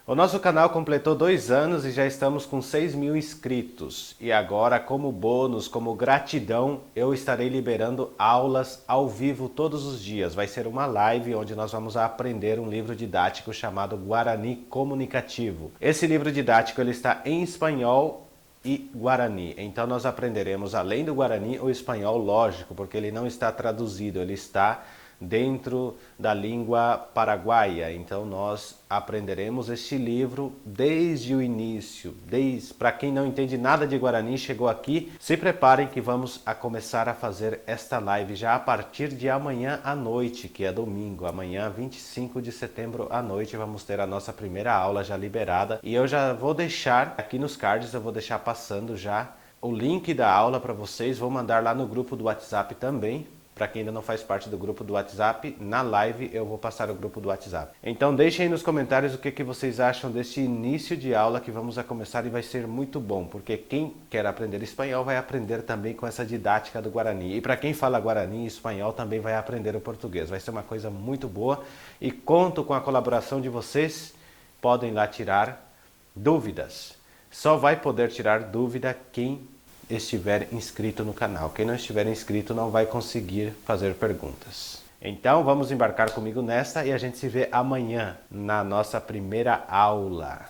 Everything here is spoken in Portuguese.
O nosso canal completou 2 anos e já estamos com 6.000 inscritos. E agora, como bônus, como gratidão, eu estarei liberando aulas ao vivo todos os dias. Vai ser uma live onde nós vamos aprender um livro didático chamado Guarani Comunicativo. Esse livro didático ele está em espanhol e Guarani. Então nós aprenderemos, além do Guarani, o espanhol, lógico, porque ele não está traduzido, ele está dentro da língua paraguaia. Então nós aprenderemos este livro desde o início, para quem não entende nada de Guarani, chegou aqui, se preparem que vamos começar a fazer esta live já a partir de amanhã à noite, que é domingo. Amanhã, 25 de setembro à noite, vamos ter a nossa primeira aula já liberada. E eu já vou deixar aqui nos cards, eu vou deixar passando já o link da aula para vocês, vou mandar lá no grupo do WhatsApp também. Para quem ainda não faz parte do grupo do WhatsApp, na live eu vou passar o grupo do WhatsApp. Então deixem aí nos comentários o que vocês acham deste início de aula que vamos a começar e vai ser muito bom, porque quem quer aprender espanhol vai aprender também com essa didática do Guarani. E para quem fala Guarani e espanhol também vai aprender o português. Vai ser uma coisa muito boa e conto com a colaboração de vocês. Podem lá tirar dúvidas. Só vai poder tirar dúvida quem estiver inscrito no canal. Quem não estiver inscrito não vai conseguir fazer perguntas. Então vamos embarcar comigo nesta e a gente se vê amanhã na nossa primeira aula.